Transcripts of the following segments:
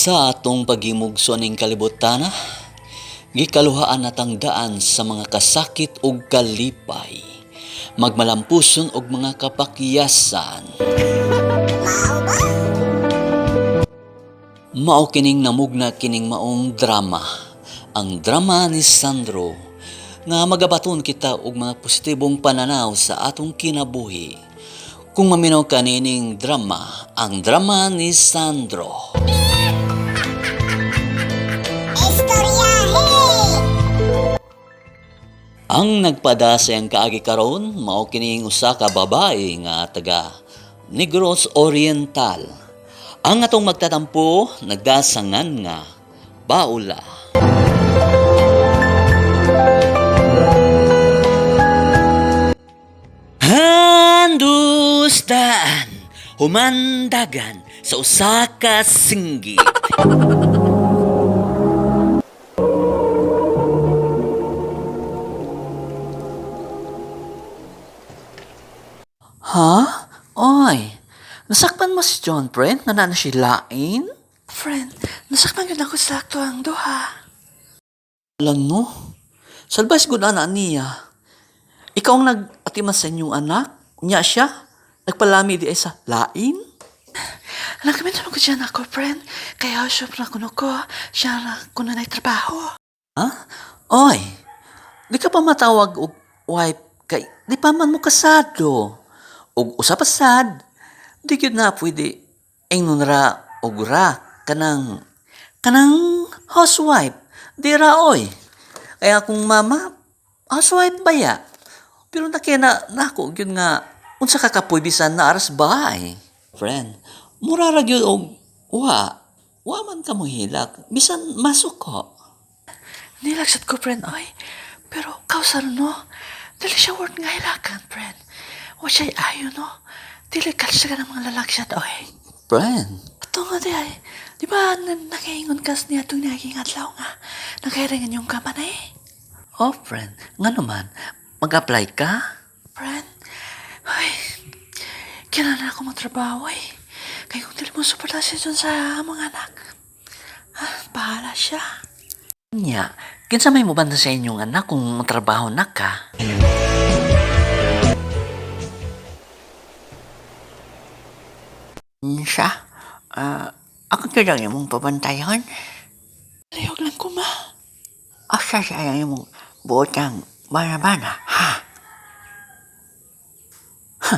Sa atong pagimugso ning kalibutan, gikaluhaan natang daan sa mga kasakit ug kalipay, magmalampuson og mga kapakyasan. Mao kining namugna kining maong drama, ang drama ni Sandro, nga magabaton kita og mga positibong pananaw sa atong kinabuhi. Kung maminaw ka nining drama, ang drama ni Sandro. Ang nagpada sa iyang kaagi karon mao kining usa ka babae nga taga Negros Oriental. Ang atong magtatampo nagdasangan nga Paula. Handustaan, humandagan sa usa ka singgit. Ha? Oy, nasakpan mo si John, friend? Nga na siya lain? Friend, nasaktan yun ako sa akto ang duha. Alam no? Salbas ko na niya. Ikaw ang nag-atiman sa inyong anak? Niya siya? Nagpalami di ay sa lain? Nagkamitan ko dyan ako, friend. Kaya shop na kuno ko. Siya na kuno na trabaho. Ha? Oy, di ka pa matawag og wife kay di pa man mo kasado. Og usapasad, di gyud na pwede ingnon ra og ra kanang housewife. Di ra oy. Kaya kung mama, housewife ba ya? Pero nakina nako gyud nga unsa ka kapoy bisan na aras bahay. Friend, mura ra gyud og wa man ka mo hilak bisan masok ko. Nilagsat ko, friend, oy. Pero kausar no, dili siya worth nga hilakan, friend. O siya'y ayo, no? Dili kalsa ka ng mga lalaksat, oy. Friend, Ito nga di ay, di ba nakaingon kas niya itong naging adlaw nga, nakairingan yung kama na eh. oh friend, nga naman, mag-apply ka? Friend, ay, kailangan ako magtrabaho eh. Kaya kung dili mo suporta siya dun sa mga anak, bahala siya. Nya, kinsa may mo banda sa inyong anak kung trabaho na ka? Siya? Ako kailang imong pabantayan. Layog lang ko, ma. Asa siya yung imong botang bana-bana, ha? Ha?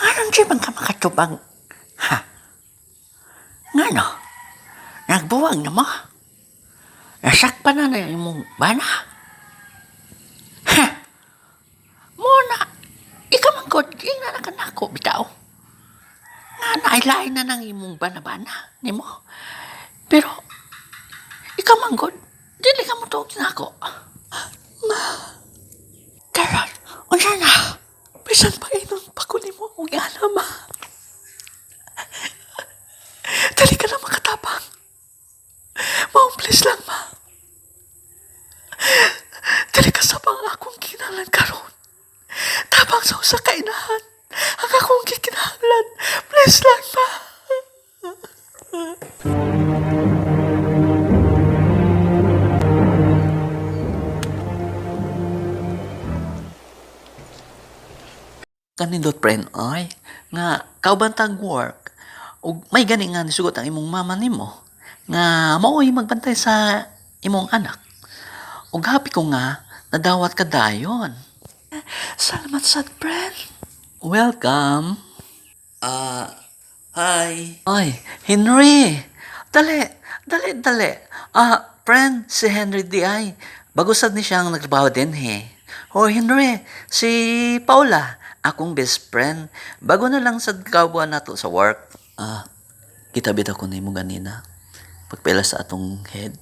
Anong siya bang ka makatubang, ha? Nga no? Nagbuwag na mo? Nasakpan na na imong bana? Ha? Muna, ikaw man ko, ina na ka na ako, bitaw. Nga nailain na ng imong bana-bana ni mo. Pero, ikaw man ko, dili ka mo tuog na ako. Karon, unsa na? Bisan pa inon pa ko ni mo, huwag ana, ma. Dali ka lang makatabang. Please lang, ma. Dali ka sa pang akong kinalan karon. Tabang sa usa ka inahan. Ang akong kikinahanglan. Please lang, ma. Kanindot friend ay, nga kaubantag work, ug may gani nga nisugot ang imong mama nimo, nga mao'y magbantay sa imong anak. Ug happy ko nga, nadawat ka dayon. Salamat sad, friend. Welcome. Hi. Ay, Henry. Dali. Friend, si Henry di ay. Bagusad ni siyang nagtrabaho din he. Oh, Henry, si Paula, akong best friend. Bago na lang sa kabuan nato sa work. Kitabit ako na mo ganina. Pagpela sa atong head.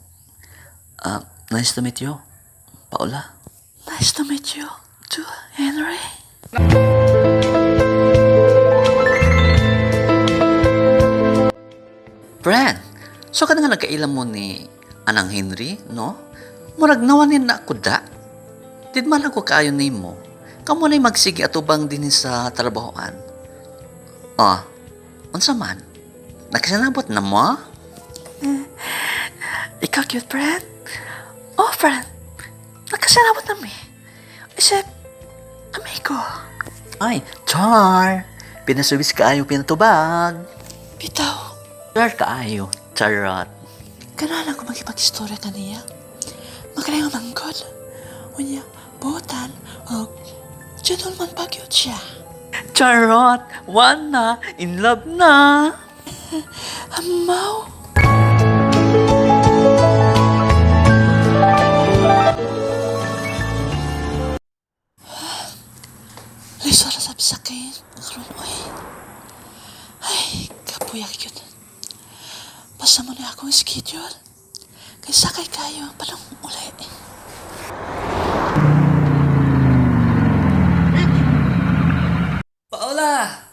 Nice to meet you, Paula. Nice to meet you, too, Henry. Friend, so ka na nga nagkailam mo ni Anang Henry, no? Murag nawanin na ako da. Did man ako kaayon ni mo. Kamu na'y magsige atubang din sa trabahoan. Unsa man? Nakasanabot na mo? Ikaw cute, friend. Oh, friend. Nagkasalawat na mi. Isip, amigo. Ay, Char! Pinasubis kaayo pinatubag. Bitaw, Char kaayo. Charot. kanala ko magipag-istorya kaniya. Magaling ang manggod. Unya, butan, o gentleman pagyot siya. Charot! One na! In love na! Amaw. Liso na sabi sa akin. Karoon, oy. Ay, kapuyak yun. Basta mo na akong schedule. Kay sakay kayo, palang uli. Paola!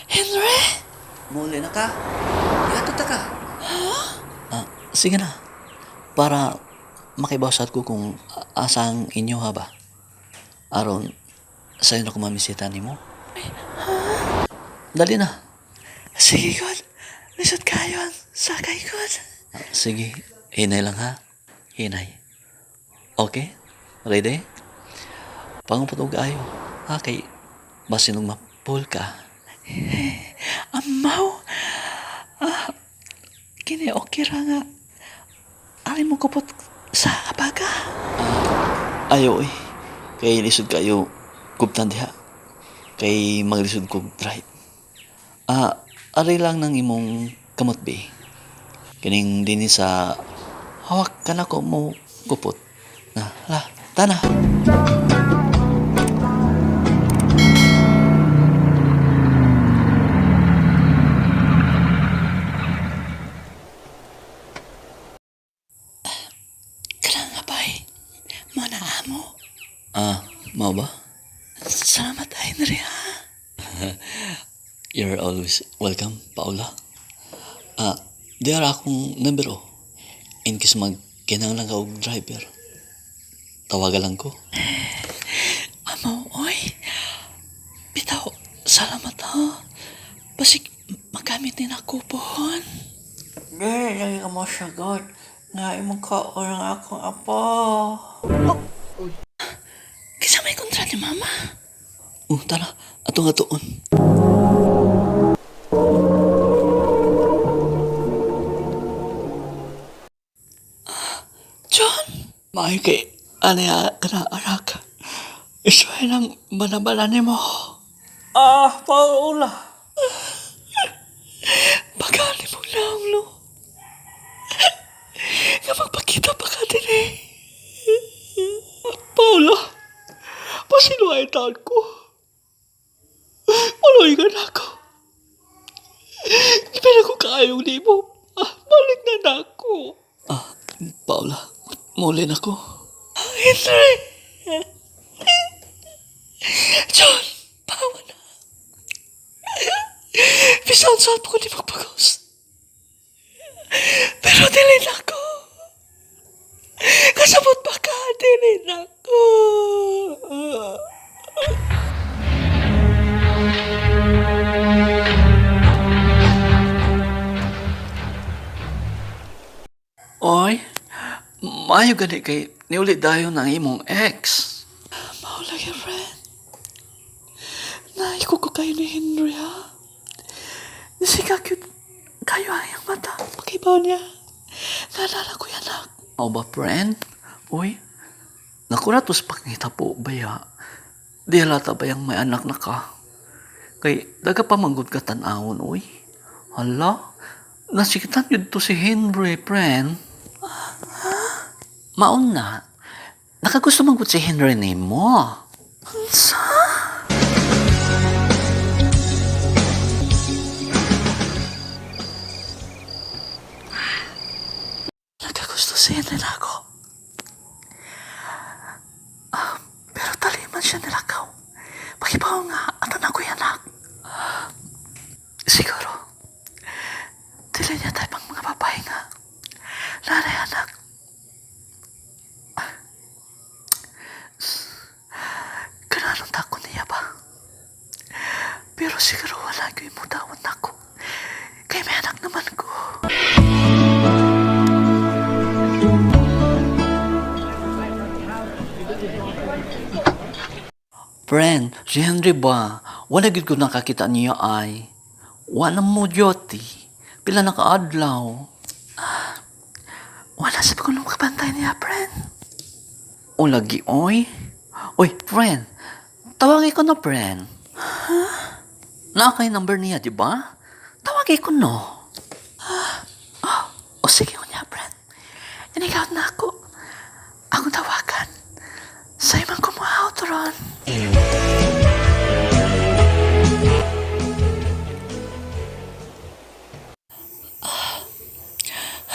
Henry? Muli na ka? Ihatod ta ka. Sige na. Para makibawsat ko kung asang inyo ha ba. Aron, sa'yo na kumamisita ni mo. Dali na. Sige, God. Lisod kayo. Sakay, God. Sige, hinay lang ha. Hinay. Okay? Ready? Pangupot ayo. Ha, kay basin ng mapul ka. Amaw. Kini okay ra nga. Alin mo kupot sa abaga. Ayo eh. Kay lisod kayo kubtan diha. Kay maglisod kog drive. Ari lang ng imong kamot be. Kining dinhi sa hawak ka na ko mo kupot. Na, tana. Kanang nga bay. Mana amo. Mao ba? Salamat, Henry, ha? You're always welcome, Paula. Di ara akong number o. In case magkinahanglan ka og driver. Tawagan lang ko. Amaw, oy. Bitaw, salamat, ha? Basig, magamit din ako pohon. Dili lagi ka mo sagot. Nga imong kaurang akong apo. Kisa may kontra ni Mama. Tara, atong atoon. John? May kay aniya ka na anak. Isway ng banabala ni mo. Paula. Pagkali mo lang, no? Nga magpakita pa ka din, eh. Paula. Pasinuhay taon ko. Maloy ka na ako. Pero ko kayong di mo. Balik na na ako. Paula, muli na ko. Henry! John, bawa na. Bisan-saan po ko di magpagos. Pero dili na ko. Kasabot pa ka, dili na ko. Oy, maayo gani kay niulit dayon ng imong ex. Maulagi, friend. Naiko ko kayo ni Henry, ha? Nasika cute kayo ayang mata. Pakibaw niya. Nalala ko yan, anak. Ako ba, friend? Uy, nakuratos pangita po baya. Di halata ba yung may anak na ka? Kay, daga pa manggod ka tanawon, uy. Hala, nasikitan yun to si Henry, friend. Maon na, nakagusto manggod si Henry ni mo. Sa? Nagkagusto siya nila ako. Pero taliman siya nilakaw. Pakibaw nga, ato na ko yan, anak. Siguro, dili niya tayo pang mga babae nga. Nanay, anak. Gananong tako niya ba? Pero siguro wala ko yung mudawat na ko. Kaya may anak naman ko. Friend, si Henry ba? Wala gid ko nakakita niya ay. Wala mo duty. Pila na kaadlaw. Wala sa ko nung kabantay niya, friend. O lagi, oy. Oy, friend. Tawagin ko na, friend. Nakakay number niya, di ba? Tawagin ko no. O sige ko niya, friend. Inigaw na ako. Akong tawagan. Sa imang kumuha ron.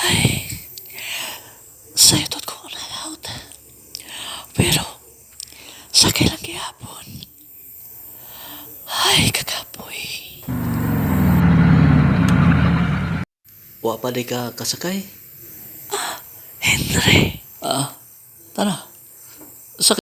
Ay, sa'yo tot ko na out. Pero, sakay lang gihapon. Ay, kakapoy. Wa pa di ka kasakay? Henry. Tara. Sakay.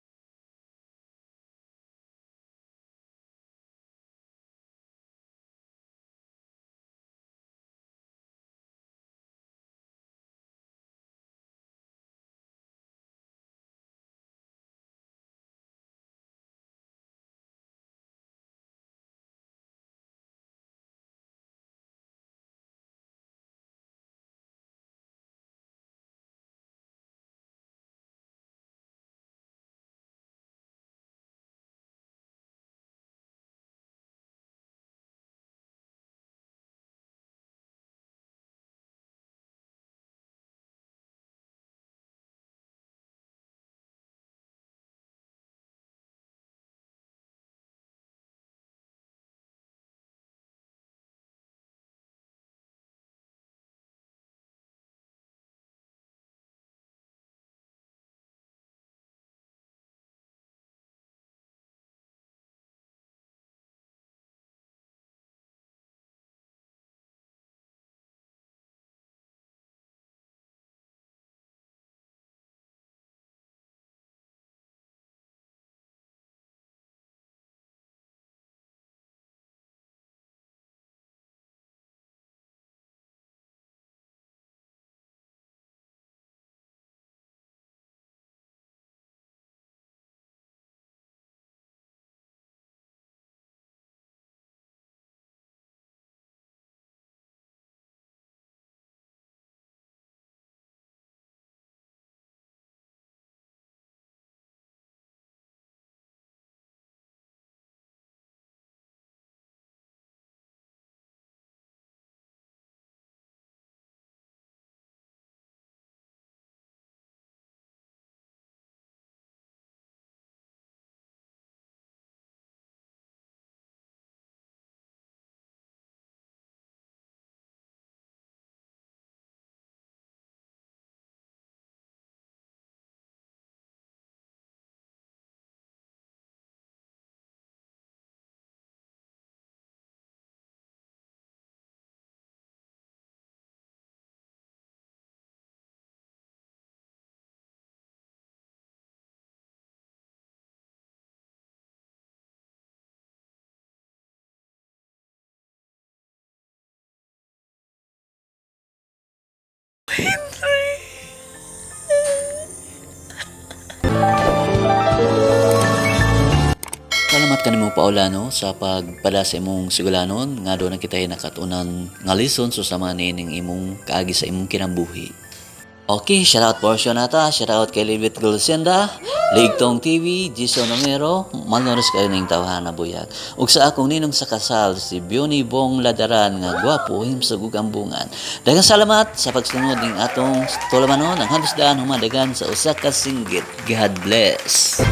Salamat kanimo Paula no sa pagpada sa imong sigulanon nga do na kitay nakatunan nga lesson so sama ning imong kaagi sa imong kinambuhi. Okay, shout out portion nata, shout out kay Libet Gulsenda, Ligtong TV, Jason Romero, malnoris kayo ning tawhana buyag. Ug sa akong ninong sa kasal si Bioni Bong Ladaran nga gwapo himsog ug ambungan. Daghang salamat sa pagsunod ning atong tulamanon ang handusdaan humadagan sa usa ka singgit. God bless.